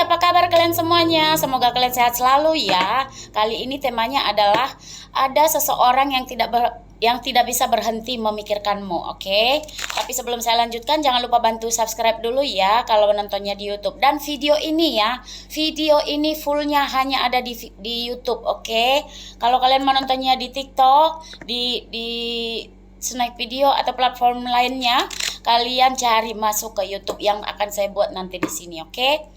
apa kabar kalian semuanya? Semoga kalian sehat selalu ya. Kali ini temanya adalah ada seseorang yang tidak bisa berhenti memikirkanmu, oke? Tapi sebelum saya lanjutkan, jangan lupa bantu subscribe dulu ya kalau menontonnya di YouTube. Dan video ini fullnya hanya ada di YouTube, oke? Kalau kalian menontonnya di TikTok, di Snack Video atau platform lainnya, kalian cari masuk ke YouTube yang akan saya buat nanti di sini, oke?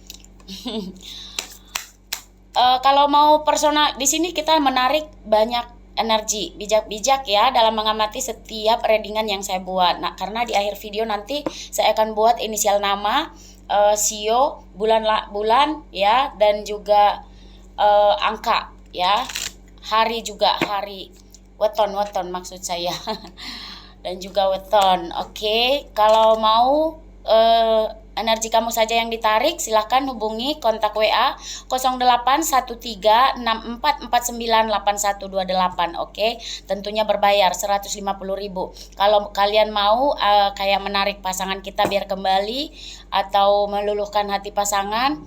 Kalau mau persona di sini kita menarik banyak energi, bijak-bijak ya dalam mengamati setiap readingan yang saya buat. Nah, karena di akhir video nanti saya akan buat inisial nama, sio, bulan ya, dan juga angka ya, hari juga, hari weton maksud saya. Dan juga weton. Oke, kalau mau energi kamu saja yang ditarik, silahkan hubungi kontak WA 081364498128. Oke, tentunya berbayar 150.000. Kalau kalian mau kayak menarik pasangan kita biar kembali atau meluluhkan hati pasangan,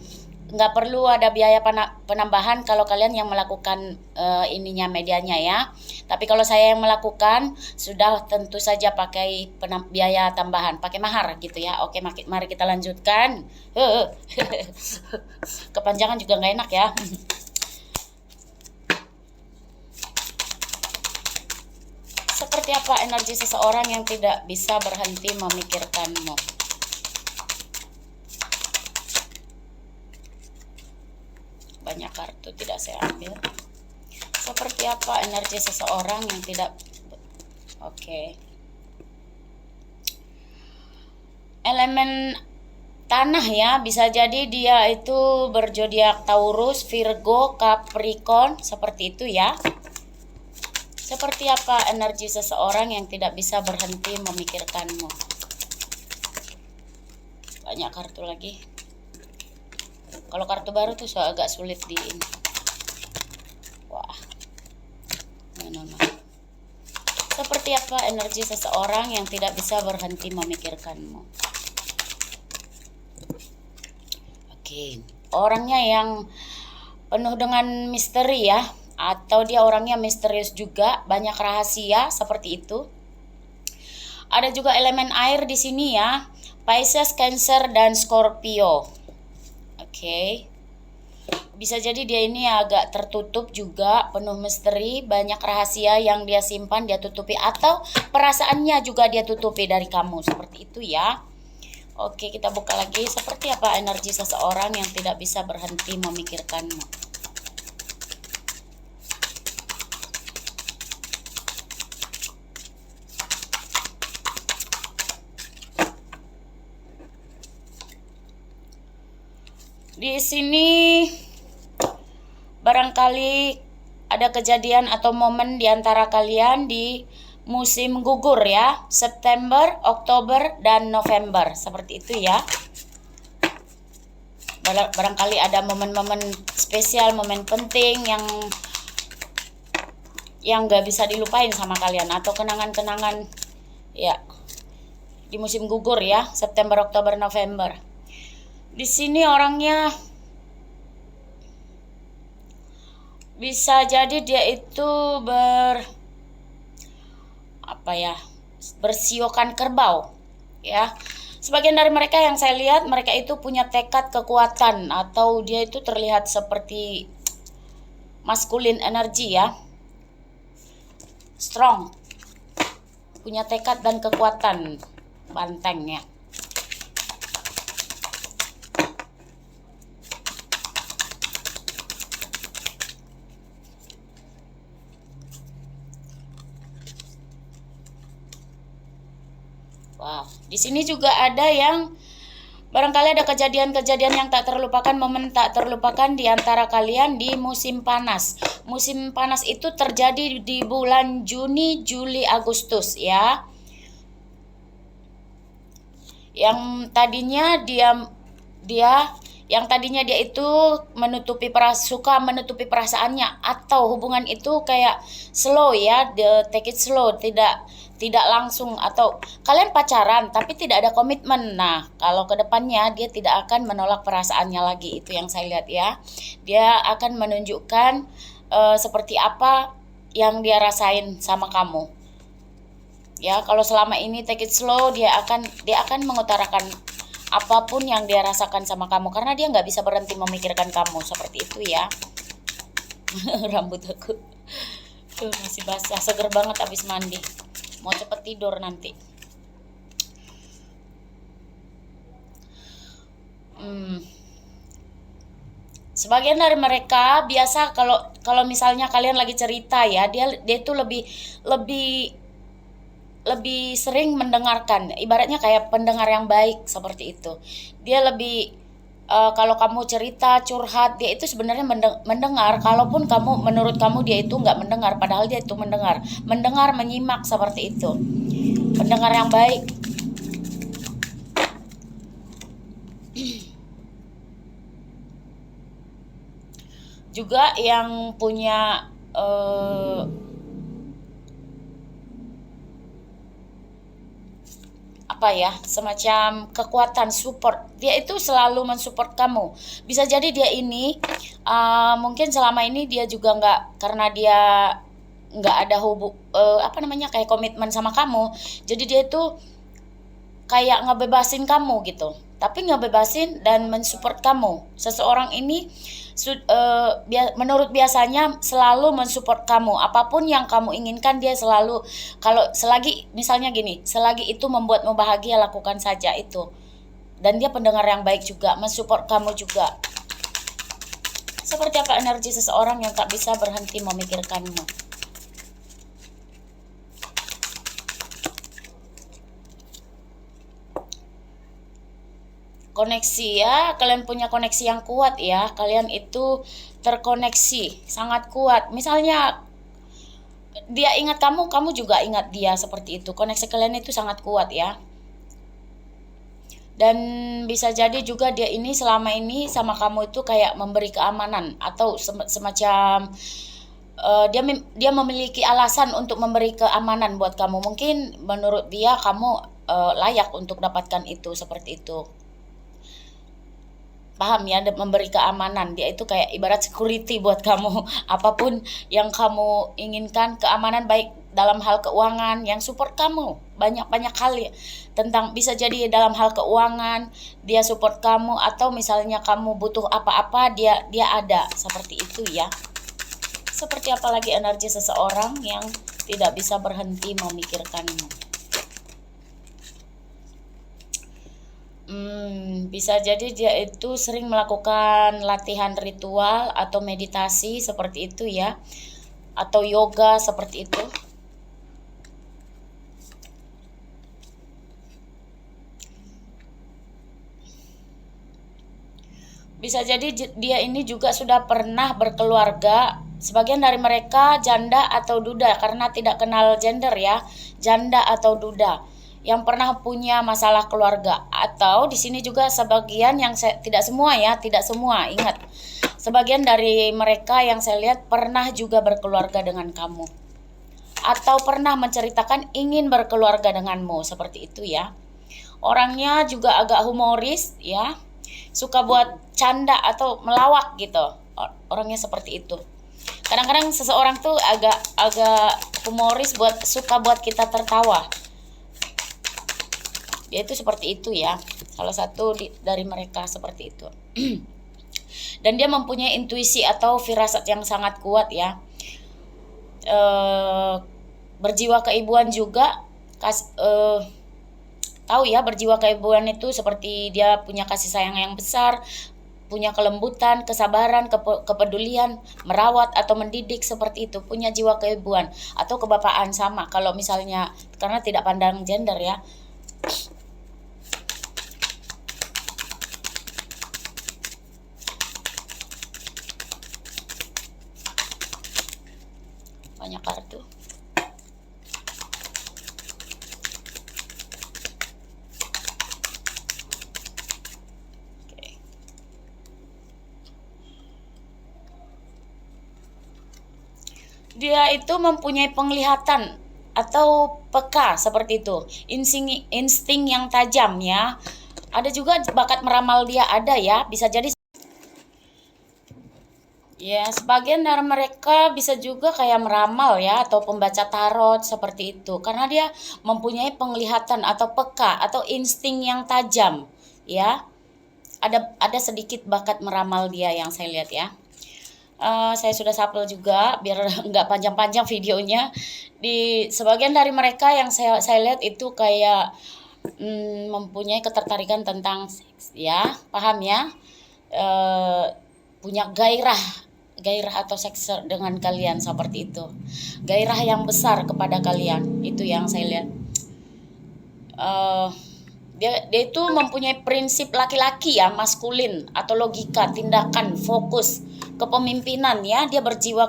nggak perlu ada biaya penambahan kalau kalian yang melakukan medianya ya. Tapi kalau saya yang melakukan, sudah tentu saja pakai biaya tambahan, pakai mahar gitu ya. Oke, mari kita lanjutkan. Kepanjangan juga nggak enak ya. Seperti apa energi seseorang yang tidak bisa berhenti memikirkanmu? Banyak kartu tidak saya ambil. Seperti apa energi seseorang yang tidak elemen tanah ya, bisa jadi dia itu berzodiak Taurus, Virgo, Capricorn, seperti itu ya. Seperti apa energi seseorang yang tidak bisa berhenti memikirkanmu? Banyak kartu lagi. Kalau kartu baru tuh agak sulit di ini. Wah. No. Seperti apa energi seseorang yang tidak bisa berhenti memikirkanmu? Oke. Orangnya yang penuh dengan misteri ya, atau dia orangnya misterius juga, banyak rahasia seperti itu. Ada juga elemen air di sini ya. Pisces, Cancer, dan Scorpio. Oke. Bisa jadi dia ini agak tertutup juga, penuh misteri, banyak rahasia yang dia simpan, dia tutupi, atau perasaannya juga dia tutupi dari kamu, seperti itu ya. Oke, kita buka lagi. Seperti apa energi seseorang yang tidak bisa berhenti memikirkanmu? Di sini barangkali ada kejadian atau momen di antara kalian di musim gugur ya, September, Oktober, dan November, seperti itu ya. Barangkali ada momen-momen spesial, momen penting yang gak bisa dilupain sama kalian, atau kenangan-kenangan ya di musim gugur ya, September, Oktober, November. Di sini orangnya bisa jadi dia itu bersiokan kerbau ya. Sebagian dari mereka yang saya lihat, mereka itu punya tekad, kekuatan, atau dia itu terlihat seperti maskulin energi ya, strong, punya tekad dan kekuatan, banteng ya. Wow, di sini juga ada yang barangkali ada kejadian-kejadian yang tak terlupakan, momen tak terlupakan di antara kalian di musim panas. Musim panas itu terjadi di bulan Juni, Juli, Agustus ya. Yang tadinya dia Yang tadinya dia itu suka menutupi perasaannya, atau hubungan itu kayak slow ya, take it slow, tidak langsung, atau kalian pacaran tapi tidak ada komitmen. Nah, kalau kedepannya dia tidak akan menolak perasaannya lagi, itu yang saya lihat ya. Dia akan menunjukkan seperti apa yang dia rasain sama kamu. Ya, kalau selama ini take it slow, dia akan mengutarakan apapun yang dia rasakan sama kamu, karena dia nggak bisa berhenti memikirkan kamu, seperti itu ya. Rambut aku masih basah, seger banget habis mandi, mau cepet tidur nanti. Sebagian dari mereka biasa kalau misalnya kalian lagi cerita ya, dia itu lebih sering mendengarkan, ibaratnya kayak pendengar yang baik, seperti itu. Dia lebih kalau kamu cerita curhat, dia itu sebenarnya mendengar, kalaupun menurut kamu dia itu nggak mendengar, padahal dia itu mendengar, menyimak, seperti itu. Pendengar yang baik. Juga yang punya apa ya, semacam kekuatan support. Dia itu selalu mensupport kamu. Bisa jadi dia ini mungkin selama ini dia juga nggak, karena dia nggak ada kayak komitmen sama kamu. Jadi dia itu kayak ngebebasin kamu gitu. Tapi ngebebasin dan mensupport kamu. Seseorang ini menurut biasanya selalu mensupport kamu. Apapun yang kamu inginkan, dia selalu, selagi misalnya gini, selagi itu membuatmu bahagia, lakukan saja itu. Dan dia pendengar yang baik juga, mensupport kamu juga. Seperti apa energi seseorang yang tak bisa berhenti memikirkanmu. Koneksi ya, kalian punya koneksi yang kuat ya, kalian itu terkoneksi sangat kuat. Misalnya dia ingat kamu, kamu juga ingat dia, seperti itu. Koneksi kalian itu sangat kuat ya. Dan bisa jadi juga dia ini selama ini sama kamu itu kayak memberi keamanan, atau semacam dia memiliki alasan untuk memberi keamanan buat kamu. Mungkin menurut dia kamu layak untuk dapatkan itu, seperti itu. Paham ya, memberi keamanan. Dia itu kayak ibarat security buat kamu. Apapun yang kamu inginkan, keamanan, baik dalam hal keuangan, yang support kamu banyak hal ya, tentang bisa jadi dalam hal keuangan dia support kamu, atau misalnya kamu butuh apa-apa, dia ada, seperti itu ya. Seperti apa lagi energi seseorang yang tidak bisa berhenti memikirkanmu. Bisa jadi dia itu sering melakukan latihan ritual atau meditasi, seperti itu ya, atau yoga, seperti itu. Bisa jadi dia ini juga sudah pernah berkeluarga. Sebagian dari mereka janda atau duda, karena tidak kenal gender ya, janda atau duda, yang pernah punya masalah keluarga. Atau di sini juga sebagian tidak semua ya, tidak semua, ingat. Sebagian dari mereka yang saya lihat pernah juga berkeluarga dengan kamu, atau pernah menceritakan ingin berkeluarga denganmu, seperti itu ya. Orangnya juga agak humoris ya, suka buat canda atau melawak gitu. Orangnya seperti itu. Kadang-kadang seseorang tuh agak humoris, suka buat kita tertawa. Dia itu seperti itu ya, salah satu dari mereka seperti itu. Dan dia mempunyai intuisi atau firasat yang sangat kuat ya. Berjiwa keibuan juga, tahu ya, berjiwa keibuan itu seperti dia punya kasih sayang yang besar, punya kelembutan, kesabaran, kepedulian, merawat atau mendidik, seperti itu. Punya jiwa keibuan atau kebapaan, sama kalau misalnya, karena tidak pandang gender ya. Banyak kartu. Oke. Dia itu mempunyai penglihatan atau peka seperti itu, insting yang tajam ya. Ada juga bakat meramal dia ada ya, bisa jadi ya, sebagian dari mereka bisa juga kayak meramal ya atau pembaca tarot seperti itu karena dia mempunyai penglihatan atau peka atau insting yang tajam ya. Ada sedikit bakat meramal dia yang saya lihat ya. Saya sudah sapel juga biar nggak panjang-panjang videonya. Di sebagian dari mereka yang saya lihat itu kayak mempunyai ketertarikan tentang seks ya, paham ya? Punya gairah atau seks dengan kalian seperti itu, gairah yang besar kepada kalian, itu yang saya lihat. Dia itu mempunyai prinsip laki-laki ya, maskulin atau logika, tindakan, fokus, kepemimpinan ya. Dia berjiwa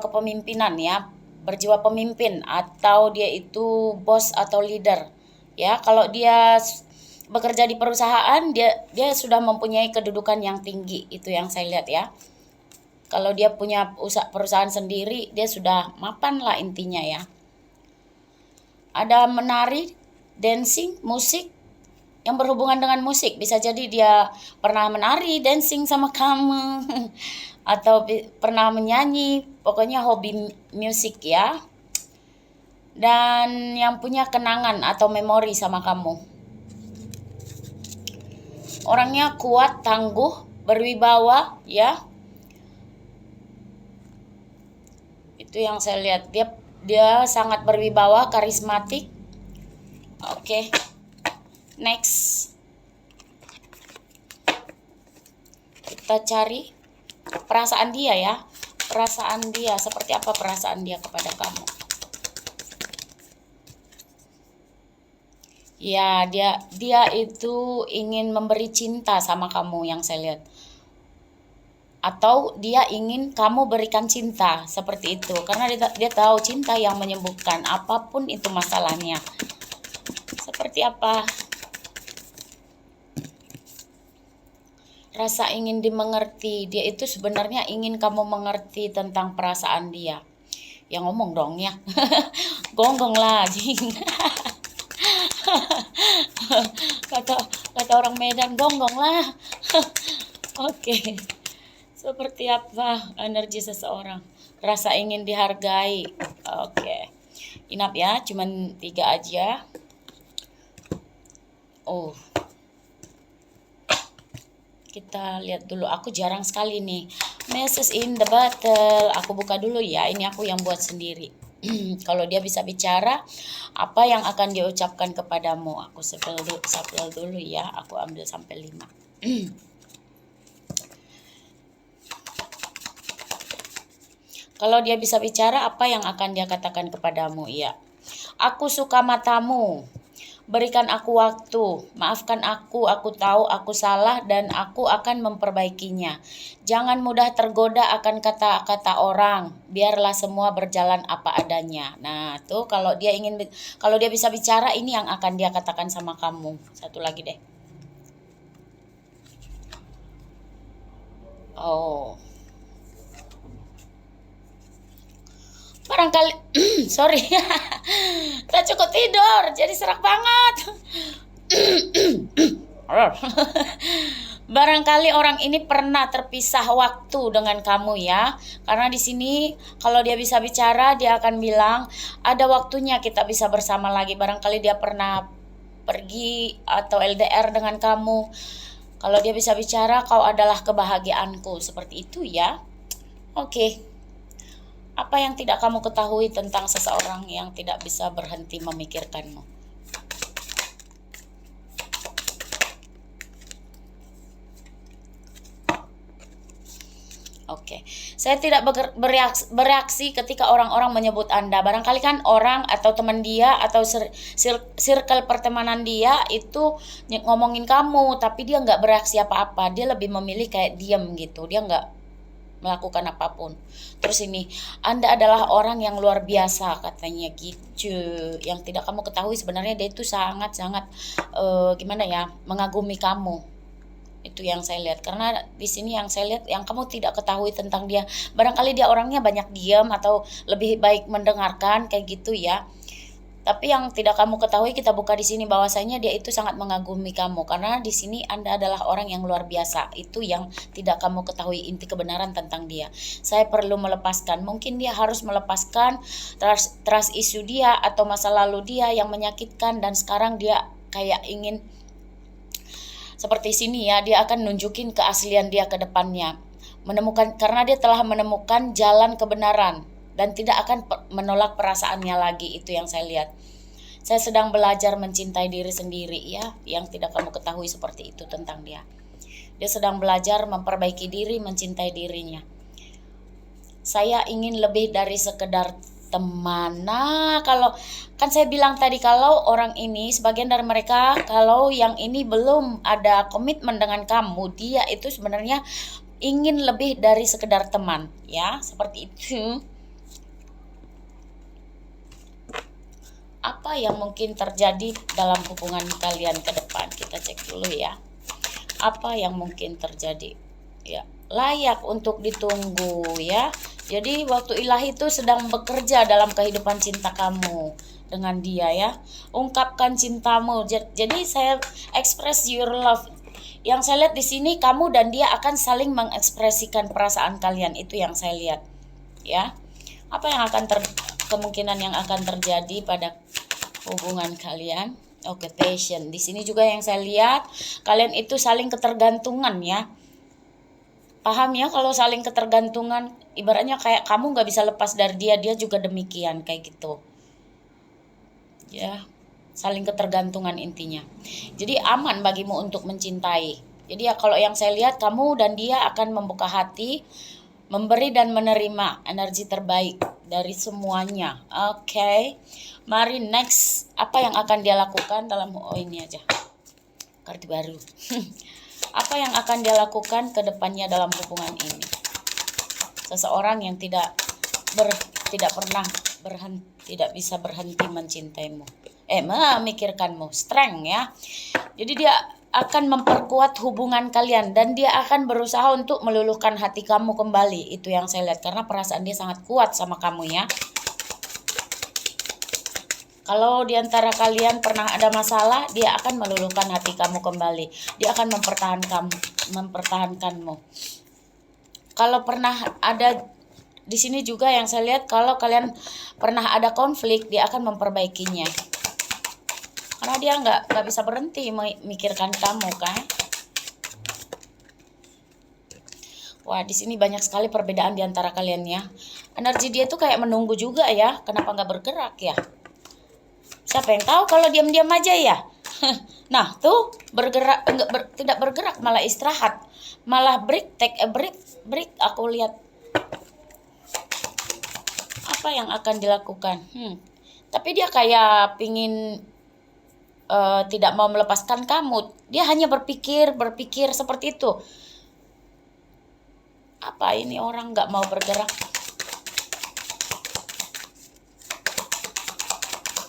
kepemimpinan ya, berjiwa pemimpin atau dia itu bos atau leader ya. Kalau dia bekerja di perusahaan, dia sudah mempunyai kedudukan yang tinggi, itu yang saya lihat ya. Kalau dia punya perusahaan sendiri, dia sudah mapan lah intinya ya. Ada menari, dancing, musik yang berhubungan dengan musik. Bisa jadi dia pernah menari, dancing sama kamu atau pernah menyanyi, pokoknya hobi musik ya. Dan yang punya kenangan atau memori sama kamu. Orangnya kuat, tangguh, berwibawa ya. Itu yang saya lihat. Dia sangat berwibawa, karismatik. Oke. Next. Kita cari perasaan dia ya. Perasaan dia, seperti apa perasaan dia kepada kamu? Ya, dia itu ingin memberi cinta sama kamu yang saya lihat. Atau dia ingin kamu berikan cinta seperti itu karena dia tahu cinta yang menyembuhkan apapun itu masalahnya. Seperti apa? Rasa ingin dimengerti. Dia itu sebenarnya ingin kamu mengerti tentang perasaan dia. Ya ngomong dong ya. Gonggong lah jing. kata orang Medan, gonggong lah. Oke. Seperti apa energi seseorang? Rasa ingin dihargai. Oke. Inap ya, cuman 3 aja. Oh. Kita lihat dulu. Aku jarang sekali nih. Message in the bottle. Aku buka dulu ya. Ini aku yang buat sendiri. Kalau dia bisa bicara, apa yang akan dia ucapkan kepadamu? Aku sapel dulu ya. Aku ambil sampai 5. Kalau dia bisa bicara, apa yang akan dia katakan kepadamu? Iya. Aku suka matamu. Berikan aku waktu. Maafkan aku tahu aku salah dan aku akan memperbaikinya. Jangan mudah tergoda akan kata-kata orang. Biarlah semua berjalan apa adanya. Nah, tuh kalau dia bisa bicara, ini yang akan dia katakan sama kamu. Satu lagi deh. Oh. Barangkali sorry. Tak cukup tidur jadi serak banget. Barangkali orang ini pernah terpisah waktu dengan kamu ya. Karena di sini kalau dia bisa bicara, dia akan bilang ada waktunya kita bisa bersama lagi. Barangkali dia pernah pergi atau LDR dengan kamu. Kalau dia bisa bicara, kau adalah kebahagiaanku. Seperti itu ya. Oke. Apa yang tidak kamu ketahui tentang seseorang yang tidak bisa berhenti memikirkanmu? Oke. Saya tidak bereaksi ketika orang-orang menyebut Anda. Barangkali kan orang atau teman dia atau circle pertemanan dia itu ngomongin kamu, tapi dia nggak bereaksi apa-apa. Dia lebih memilih kayak diam gitu. Dia nggak melakukan apapun. Terus ini, Anda adalah orang yang luar biasa katanya gitu. Yang tidak kamu ketahui sebenarnya dia itu sangat-sangat gimana ya, mengagumi kamu Itu yang saya lihat. Karena di sini yang saya lihat yang kamu tidak ketahui tentang dia. Barangkali dia orangnya banyak diam atau lebih baik mendengarkan kayak gitu ya. Tapi yang tidak kamu ketahui kita buka di sini bahwasanya dia itu sangat mengagumi kamu karena di sini Anda adalah orang yang luar biasa. Itu yang tidak kamu ketahui inti kebenaran tentang dia. Saya perlu melepaskan. Mungkin dia harus melepaskan trust issue dia atau masa lalu dia yang menyakitkan dan sekarang dia kayak ingin seperti sini ya, dia akan nunjukin keaslian dia ke depannya. Karena dia telah menemukan jalan kebenaran dan tidak akan menolak perasaannya lagi. Itu yang saya lihat. Saya sedang belajar mencintai diri sendiri ya, yang tidak kamu ketahui seperti itu tentang dia. Dia sedang belajar memperbaiki diri, mencintai dirinya. Saya ingin lebih dari sekedar teman. Nah, kalau kan saya bilang tadi kalau orang ini sebagian dari mereka kalau yang ini belum ada komitmen dengan kamu, dia itu sebenarnya ingin lebih dari sekedar teman, ya, seperti itu. Apa yang mungkin terjadi dalam hubungan kalian ke depan? Kita cek dulu ya. Apa yang mungkin terjadi? Ya, layak untuk ditunggu ya. Jadi waktu ilahi itu sedang bekerja dalam kehidupan cinta kamu dengan dia ya. Ungkapkan cintamu. Jadi saya express your love. Yang saya lihat di sini kamu dan dia akan saling mengekspresikan perasaan kalian. Itu yang saya lihat ya. Apa yang akan kemungkinan yang akan terjadi pada hubungan kalian? Oke, passion. Di sini juga yang saya lihat kalian itu saling ketergantungan ya. Paham ya kalau saling ketergantungan, ibaratnya kayak kamu nggak bisa lepas dari dia, dia juga demikian kayak gitu. Ya, saling ketergantungan intinya. Jadi aman bagimu untuk mencintai. Jadi ya kalau yang saya lihat kamu dan dia akan membuka hati, memberi dan menerima energi terbaik dari semuanya. Oke. Mari next, apa yang akan dia lakukan dalam ini aja. Kartu baru. Apa yang akan dia lakukan ke depannya dalam hubungan ini? Seseorang yang tidak pernah tidak bisa berhenti mencintaimu. Memikirkanmu, strength ya. Jadi dia akan memperkuat hubungan kalian dan dia akan berusaha untuk meluluhkan hati kamu kembali. Itu yang saya lihat karena perasaan dia sangat kuat sama kamu ya. Kalau diantara kalian pernah ada masalah, dia akan meluluhkan hati kamu kembali. Dia akan mempertahankanmu. Kalau pernah ada di sini juga yang saya lihat, kalau kalian pernah ada konflik, dia akan memperbaikinya. Karena dia nggak bisa berhenti memikirkan kamu kan. Wah, di sini banyak sekali perbedaan di antara kalian ya. Energi dia tuh kayak menunggu juga ya. Kenapa nggak bergerak ya? Siapa yang tahu kalau diam-diam aja ya? Nah, tuh bergerak tidak bergerak malah istirahat. Malah take a break aku lihat. Apa yang akan dilakukan? Tapi dia kayak pingin tidak mau melepaskan kamu. Dia hanya berpikir seperti itu. Apa ini orang nggak mau bergerak?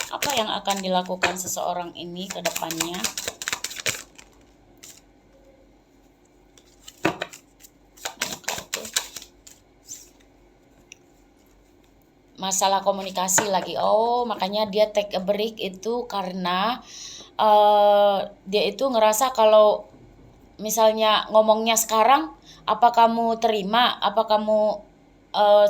Apa yang akan dilakukan seseorang ini ke depannya? Masalah komunikasi lagi. Oh, makanya dia take a break itu karena dia itu ngerasa kalau misalnya ngomongnya sekarang, apa kamu terima? Apa kamu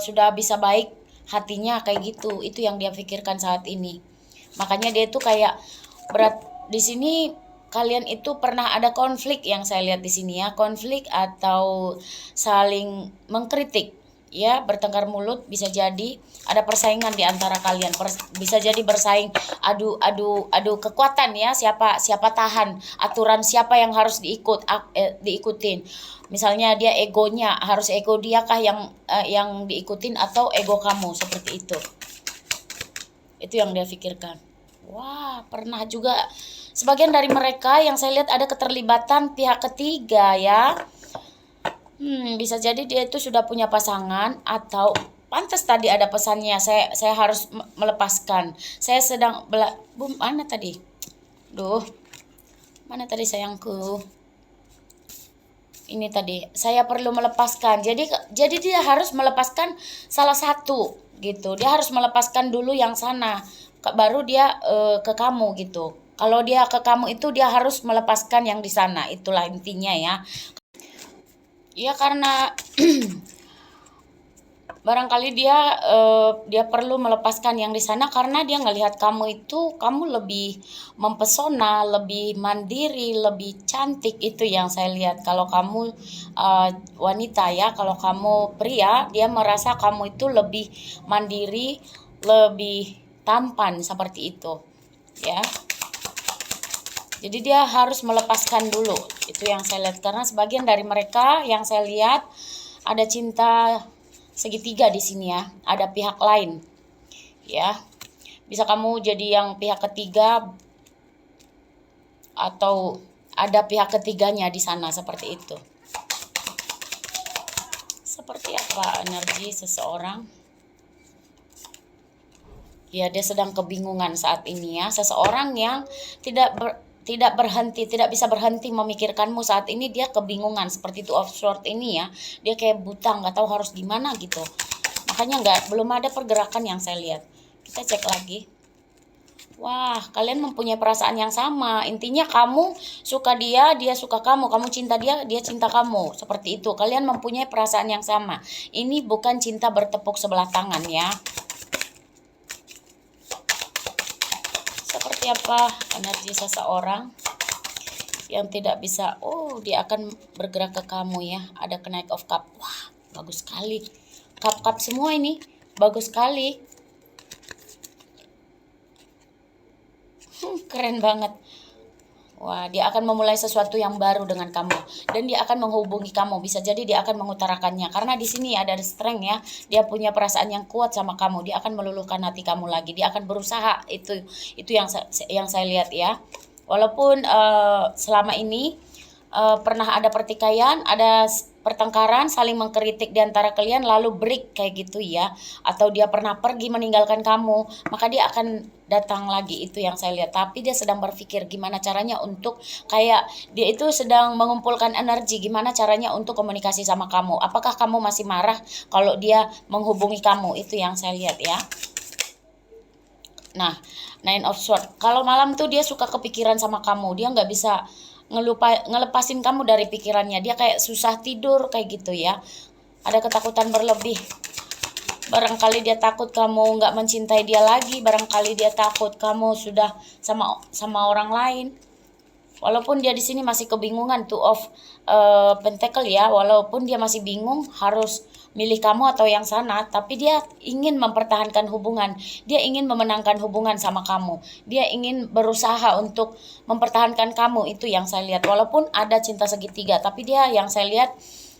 sudah bisa baik hatinya kayak gitu? Itu yang dia pikirkan saat ini. Makanya dia tuh kayak berat di sini. Kalian itu pernah ada konflik yang saya lihat di sini ya, konflik atau saling mengkritik ya, bertengkar mulut, bisa jadi ada persaingan di antara kalian, bisa jadi bersaing adu kekuatan ya, siapa tahan aturan, siapa yang harus diikutin. Misalnya dia egonya, harus ego dia kah yang diikutin atau ego kamu, seperti itu. Itu yang dia pikirkan. Wah, pernah juga sebagian dari mereka yang saya lihat ada keterlibatan pihak ketiga ya. Bisa jadi dia itu sudah punya pasangan atau pantas tadi ada pesannya, saya harus melepaskan. Saya sedang mana tadi? Mana tadi sayangku? Ini tadi, saya perlu melepaskan. Jadi dia harus melepaskan salah satu gitu. Dia harus melepaskan dulu yang sana, baru dia ke kamu gitu. Kalau dia ke kamu itu dia harus melepaskan yang di sana. Itulah intinya ya. Ya karena barangkali dia perlu melepaskan yang di sana karena dia ngelihat kamu itu kamu lebih mempesona, lebih mandiri, lebih cantik. Itu yang saya lihat. Kalau kamu wanita ya, kalau kamu pria, dia merasa kamu itu lebih mandiri, lebih tampan seperti itu ya. Jadi dia harus melepaskan dulu. Itu yang saya lihat karena sebagian dari mereka yang saya lihat ada cinta segitiga di sini ya. Ada pihak lain. Ya. Bisa kamu jadi yang pihak ketiga atau ada pihak ketiganya di sana seperti itu. Seperti apa energi seseorang? Ya, dia sedang kebingungan saat ini ya. Seseorang yang tidak bisa berhenti memikirkanmu saat ini, dia kebingungan seperti itu of sword ini ya. Dia kayak buta, nggak tahu harus gimana gitu. Makanya belum ada pergerakan yang saya lihat. Kita cek lagi. Wah, kalian mempunyai perasaan yang sama. Intinya kamu suka dia, dia suka kamu. Kamu cinta dia, dia cinta kamu. Seperti itu. Kalian mempunyai perasaan yang sama. Ini bukan cinta bertepuk sebelah tangan ya. Seperti apa energi seseorang yang tidak bisa, dia akan bergerak ke kamu ya. Ada Knight of Cup. Wah, bagus sekali. Cup-cup semua ini. Bagus sekali. Keren banget. Wah, dia akan memulai sesuatu yang baru dengan kamu dan dia akan menghubungi kamu. Bisa jadi dia akan mengutarakannya karena di sini ada strength ya. Dia punya perasaan yang kuat sama kamu. Dia akan meluluhkan hati kamu lagi. Dia akan berusaha. Itu yang saya lihat ya. Walaupun selama ini pernah ada pertikaian, ada pertengkaran, saling mengkritik di antara kalian, lalu break kayak gitu ya. Atau dia pernah pergi meninggalkan kamu, maka dia akan datang lagi. Itu yang saya lihat. Tapi dia sedang berpikir gimana caranya untuk kayak dia itu sedang mengumpulkan energi, gimana caranya untuk komunikasi sama kamu. Apakah kamu masih marah kalau dia menghubungi kamu? Itu yang saya lihat ya. Nah, Nine of Swords. Kalau malam tuh dia suka kepikiran sama kamu. Dia nggak bisa ngelepasin kamu dari pikirannya. Dia kayak susah tidur kayak gitu ya. Ada ketakutan berlebih. Barangkali dia takut kamu nggak mencintai dia lagi. Barangkali dia takut kamu sudah sama orang lain. Walaupun dia di sini masih kebingungan, Two of Pentacle ya. Walaupun dia masih bingung harus milih kamu atau yang sana, tapi dia ingin mempertahankan hubungan. Dia ingin memenangkan hubungan sama kamu. Dia ingin berusaha untuk mempertahankan kamu. Itu yang saya lihat. Walaupun ada cinta segitiga, tapi dia yang saya lihat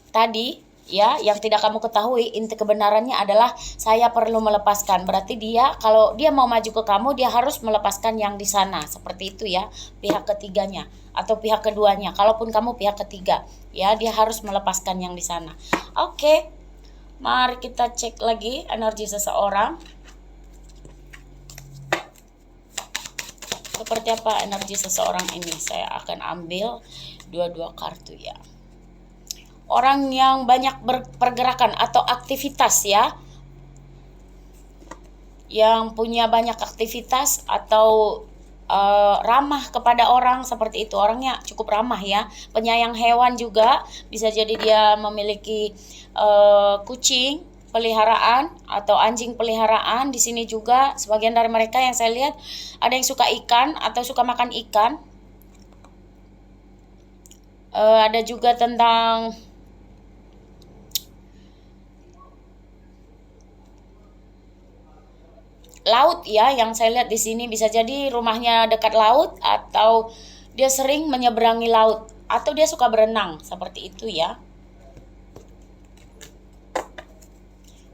tadi ya, yang tidak kamu ketahui inti kebenarannya adalah saya perlu melepaskan. Berarti kalau dia mau maju ke kamu, dia harus melepaskan yang di sana. Seperti itu ya, pihak ketiganya atau pihak keduanya. Kalaupun kamu pihak ketiga, ya dia harus melepaskan yang di sana. Oke. Mari kita cek lagi energi seseorang. Seperti apa energi seseorang ini? Saya akan ambil dua-dua kartu ya. Orang yang banyak berpergerakan atau aktivitas ya. Yang punya banyak aktivitas atau ramah kepada orang seperti itu. Orangnya cukup ramah ya. Penyayang hewan juga. Bisa jadi dia memiliki kucing peliharaan atau anjing peliharaan. Di sini juga sebagian dari mereka yang saya lihat ada yang suka ikan atau suka makan ikan. Ada juga tentang laut ya, yang saya lihat di sini. Bisa jadi rumahnya dekat laut atau dia sering menyeberangi laut atau dia suka berenang seperti itu ya.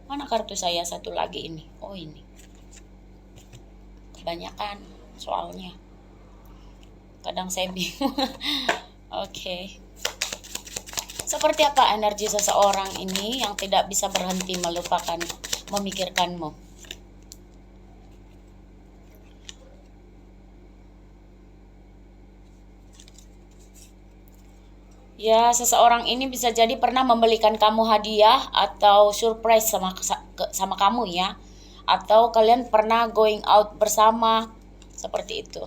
Mana kartu saya satu lagi ini? Oh ini. Kebanyakan soalnya. Kadang saya bingung. Oke. Seperti apa energi seseorang ini yang tidak bisa berhenti melupakan memikirkanmu? Ya, seseorang ini bisa jadi pernah membelikan kamu hadiah atau surprise sama kamu ya. Atau kalian pernah going out bersama seperti itu.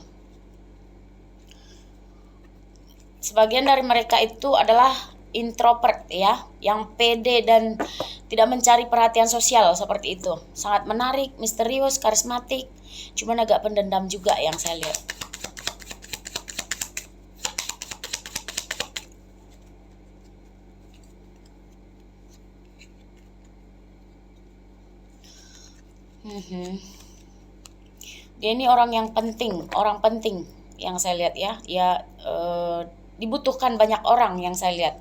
Sebagian dari mereka itu adalah introvert ya, yang pede dan tidak mencari perhatian sosial seperti itu. Sangat menarik, misterius, karismatik, cuman agak pendendam juga yang saya lihat. Dia ini orang yang penting, orang penting yang saya lihat ya. Ya dibutuhkan banyak orang yang saya lihat.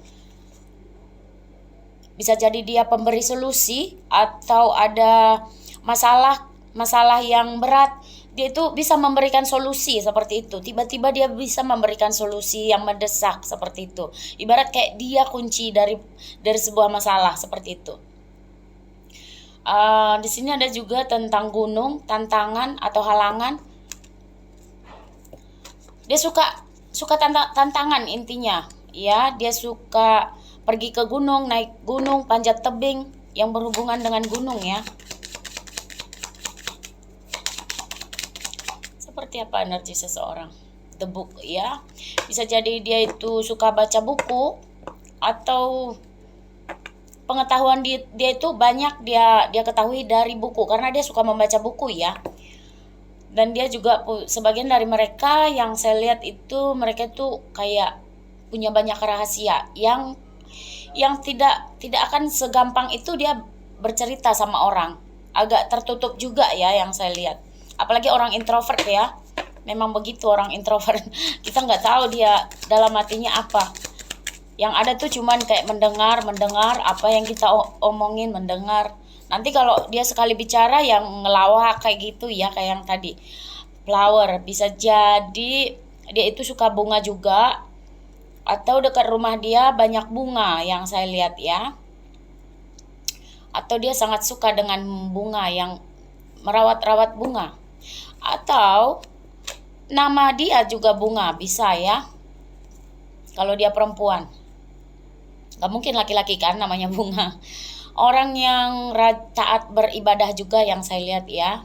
Bisa jadi dia pemberi solusi atau ada masalah yang berat, dia itu bisa memberikan solusi seperti itu. Tiba-tiba dia bisa memberikan solusi yang mendesak seperti itu. Ibarat kayak dia kunci dari sebuah masalah seperti itu. Di sini ada juga tentang gunung, tantangan atau halangan. Dia suka tantangan intinya. Ya, dia suka pergi ke gunung, naik gunung, panjat tebing yang berhubungan dengan gunung ya. Seperti apa energi seseorang? The book ya. Bisa jadi dia itu suka baca buku atau pengetahuan dia itu banyak dia ketahui dari buku karena dia suka membaca buku ya. Dan dia juga sebagian dari mereka yang saya lihat itu mereka tuh kayak punya banyak rahasia yang tidak akan segampang itu dia bercerita sama orang. Agak tertutup juga ya yang saya lihat. Apalagi orang introvert ya. Memang begitu orang introvert. Kita nggak tahu dia dalam hatinya apa. Yang ada tuh cuman kayak mendengar apa yang kita omongin, mendengar. Nanti kalau dia sekali bicara yang ngelawak kayak gitu ya, kayak yang tadi. Flower, bisa jadi dia itu suka bunga juga. Atau dekat rumah dia banyak bunga yang saya lihat ya. Atau dia sangat suka dengan bunga yang merawat-rawat bunga. Atau nama dia juga bunga, bisa ya. Kalau dia perempuan. Gak mungkin laki-laki kan namanya bunga. Orang yang taat beribadah juga yang saya lihat ya.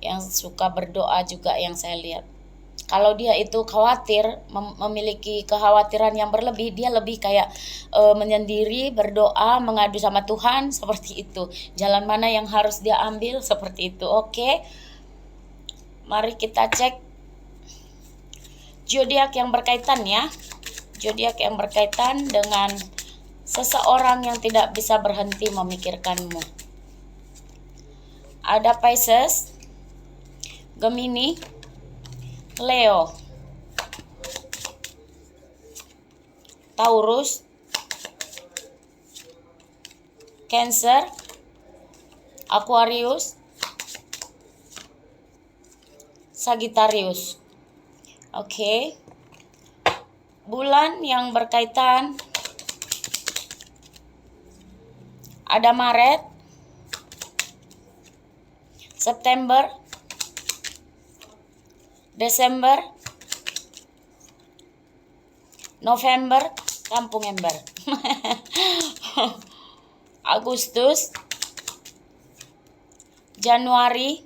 Yang suka berdoa juga yang saya lihat. Kalau dia itu khawatir, memiliki kekhawatiran yang berlebih, dia lebih kayak menyendiri, berdoa, mengadu sama Tuhan, seperti itu. Jalan mana yang harus dia ambil, seperti itu. Oke. Mari kita cek zodiak yang berkaitan ya. Zodiak yang berkaitan dengan seseorang yang tidak bisa berhenti memikirkanmu. Ada Pisces, Gemini, Leo, Taurus, Cancer, Aquarius, Sagittarius. Oke. Bulan yang berkaitan ada Maret, September, Desember, November, kampung ember. Agustus, Januari,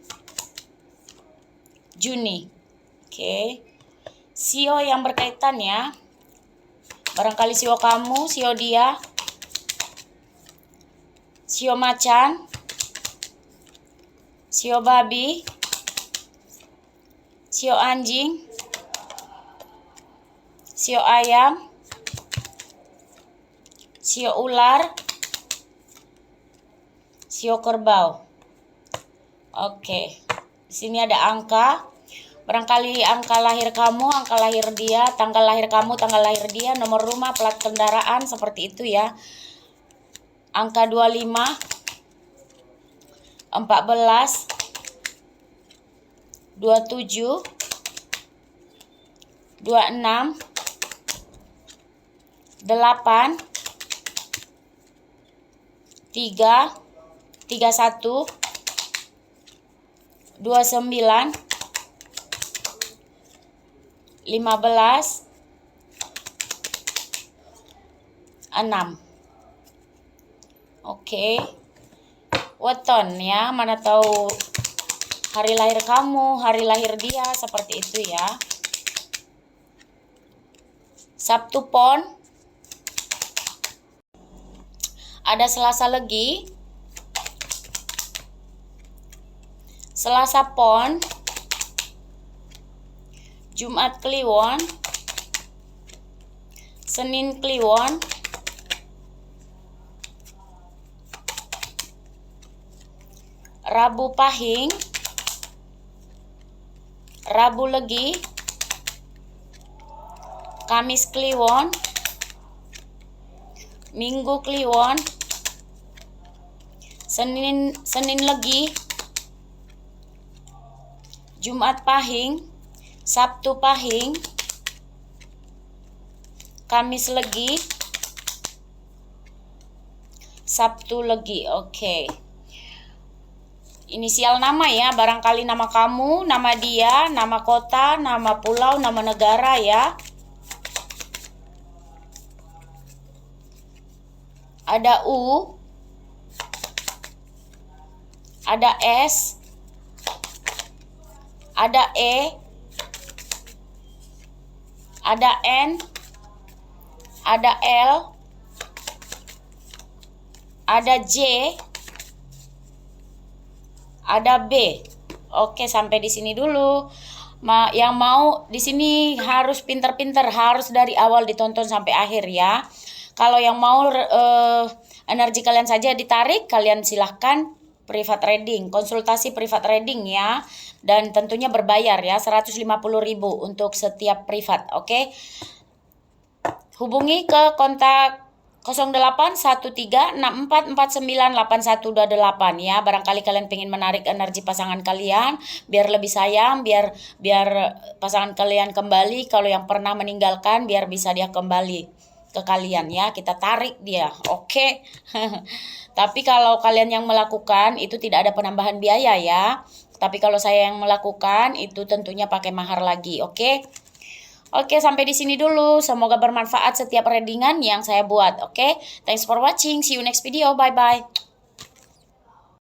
Juni. Oke. Sio yang berkaitan ya. Barangkali sio kamu, sio dia, sio macan, sio babi, sio anjing, sio ayam, sio ular, sio kerbau. Oke. Di sini ada angka. Barangkali angka lahir kamu, angka lahir dia, tanggal lahir kamu, tanggal lahir dia, nomor rumah, plat kendaraan, seperti itu ya. Angka 25, 14, 27, 26, 8, 3, 31, 29, 15, 6. Oke. Weton ya, mana tahu hari lahir kamu, hari lahir dia, seperti itu ya. Sabtu Pon. Ada Selasa Legi. Selasa Pon. Jumat Kliwon. Senin Kliwon. Rabu Pahing. Rabu Legi. Kamis Kliwon. Minggu Kliwon. Senin Legi. Jumat Pahing. Sabtu Pahing. Kamis Legi. Sabtu Legi. Oke. Inisial nama ya, barangkali nama kamu, nama dia, nama kota, nama pulau, nama negara ya. Ada U, ada S, ada E, ada N, ada L, ada J, ada B. Oke, sampai di sini dulu. Yang mau di sini harus pinter-pinter, harus dari awal ditonton sampai akhir ya. Kalau yang mau energi kalian saja ditarik, kalian silahkan private reading, konsultasi private reading ya. Dan tentunya berbayar ya, 150.000 untuk setiap privat, oke? Hubungi ke kontak 081364498128 ya. Barangkali kalian pengen menarik energi pasangan kalian biar lebih sayang, biar pasangan kalian kembali. Kalau yang pernah meninggalkan biar bisa dia kembali ke kalian ya, kita tarik dia, oke? Tapi kalau kalian yang melakukan itu tidak ada penambahan biaya ya. Tapi kalau saya yang melakukan itu tentunya pakai mahar lagi, oke? Oke, sampai di sini dulu. Semoga bermanfaat setiap readingan yang saya buat, oke? Thanks for watching. See you next video. Bye bye.